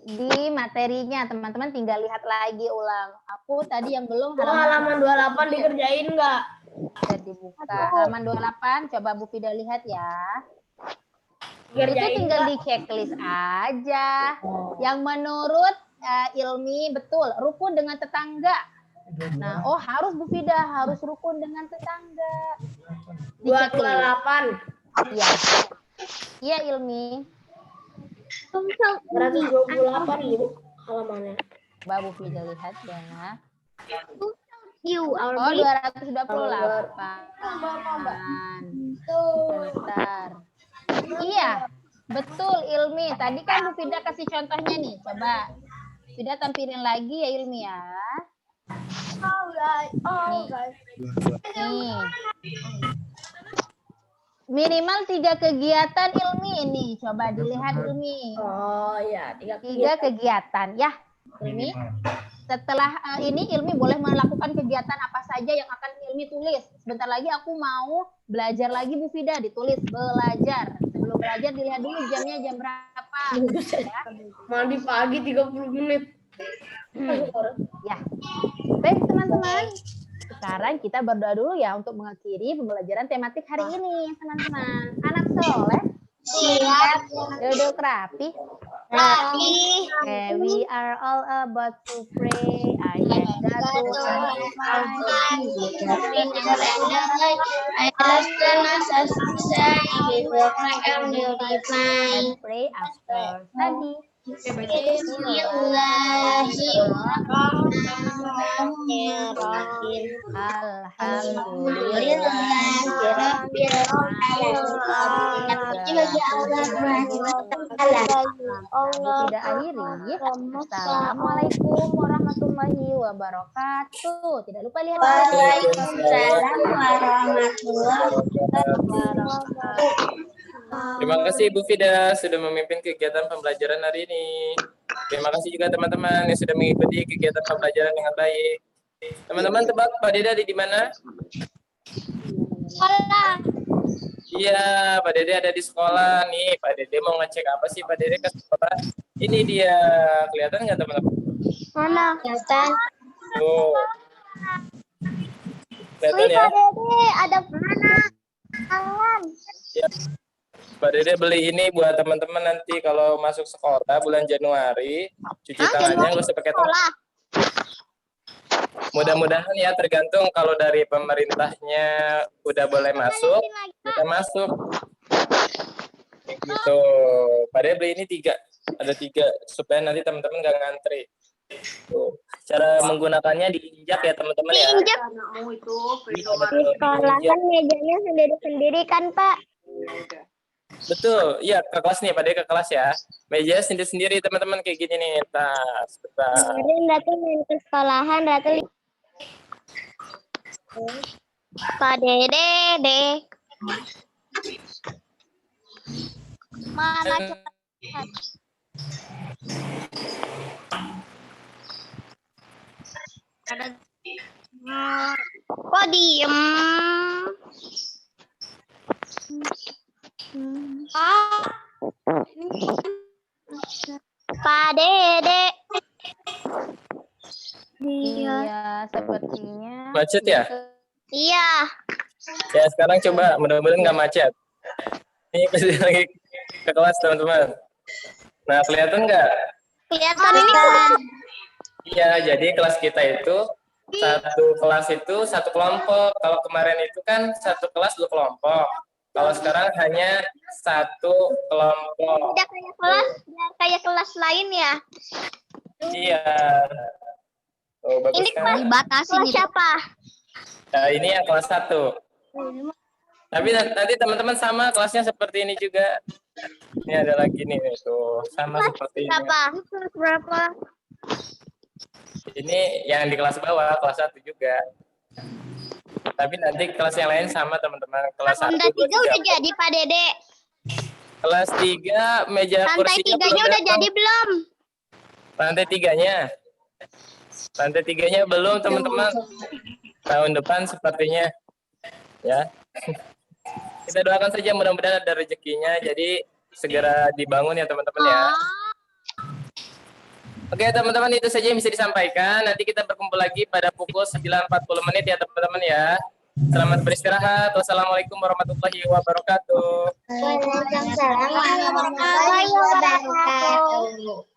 Di materinya teman-teman tinggal lihat lagi ulang. Aku tadi yang belum
Halaman 28 dikerjain nggak?
sudah dibuka. Halaman 28 coba Bu Fida lihat ya. Itu
Dikerjain
tinggal
nggak?
di checklist aja. Yang menurut Ilmi betul, rukun dengan tetangga. Nah, oh harus Bu Fida, harus rukun dengan tetangga. Di checklist.
228.
Iya. Iya Ilmi.
128 gitu halamannya.
Coba Bu Fida lihat ya.
you our
Oh 228. Bentar. Iya, betul Ilmi. Tadi kan Bu Fida kasih contohnya nih. Coba Fida tampilin lagi ya Ilmi ya. Nih. Minimal 3 kegiatan Ilmi ini. Coba dilihat Ilmi.
Oh iya,
3 kegiatan ya. Ilmi. Setelah ini Ilmi boleh melakukan kegiatan apa saja yang akan Ilmi tulis. Sebentar lagi aku mau belajar lagi Bu Fida, ditulis belajar. Sebelum belajar dilihat dulu jamnya jam berapa. Ya.
Mandi pagi 30 menit.
Ya. Baik teman-teman. Sekarang kita berdoa dulu ya untuk mengakhiri pembelajaran tematik hari ini, teman-teman. Anak soleh,
siap
duduk rapi.
rapi
Okay, we are all about to pray. I ask God to find and pray after study. Tidak akhiri. Assalamualaikum warahmatullahi wabarakatuh. Tidak lupa lihat.
Waalaikumsalam warahmatullahi wabarakatuh.
Terima kasih Bu Fida sudah memimpin kegiatan pembelajaran hari ini. Terima kasih juga teman-teman yang sudah mengikuti kegiatan pembelajaran dengan baik. Teman-teman tebak Pak Dede ada di mana?
Sekolah.
Iya, Pak Dede ada di sekolah nih. Pak Dede mau ngecek apa sih Pak Dede ke sekolah? Ini dia. Kelihatan nggak teman-teman?
Mana? Kelihatan.
Tuh. Kelihatan ya?
Dede, ada mana? Tangan.
Ya. Pak Dede beli ini buat teman-teman nanti kalau masuk sekolah bulan Januari, cuci tangannya nggak usah pakai tangan. Mudah-mudahan ya tergantung kalau dari pemerintahnya udah boleh masuk, kita masuk. Gitu. Pak Dede beli ini 3, ada 3 supaya nanti teman-teman nggak ngantri. Tuh. Cara menggunakannya diinjak ya teman-teman ya.
Diinjak. Di sekolah kan mejanya sendiri-sendiri kan Pak?
Betul, iya ke kelas nih, Pak Dede ke kelas ya. Meja sendiri-sendiri teman-teman kayak gini nih. Tas, bentar.
Kemarin Ratu main ke sekolahan, Ratu Pak Dede, deh. Mana cepat? Kok diem? Pak Dede.
Iya, sepertinya.
Macet ya?
Iya.
Ya sekarang coba, mudah-mudahan nggak macet. Ini pasti lagi ke kelas teman-teman. Nah, kelihatan nggak?
Kelihatan ini.
Iya, jadi kelas kita itu satu kelas itu satu kelompok. Kalau kemarin itu kan satu kelas 2 kelompok. Kalau sekarang hanya satu kelompok.
Udah kayak kelas lain ya.
Iya. Oh, bagus
Ini
kan?
kelas dibatasi nih. Siapa?
Nah, ini yang kelas 1. Tapi nanti teman-teman sama kelasnya seperti ini juga. Ini ada lagi nih, tuh sama seperti ini.
Berapa? Kelas berapa?
Ini yang di kelas bawah, kelas 1 juga. Tapi nanti kelas yang lain sama teman-teman. Kelas 1,
Lantai
2,
3 udah
3.
jadi Pak Dede.
Kelas 3 meja
Lantai
kursinya
3-nya udah jadi belum?
Lantai 3-nya. Lantai 3-nya belum, teman-teman. Tahun depan sepertinya. Ya. Kita doakan saja mudah-mudahan ada rezekinya. Jadi segera dibangun ya teman-teman ya. Oke teman-teman, itu saja yang bisa disampaikan. Nanti kita berkumpul lagi pada pukul 9.40 ya teman-teman ya. Selamat beristirahat. Wassalamualaikum warahmatullahi wabarakatuh.
Waalaikumsalam warahmatullahi wabarakatuh.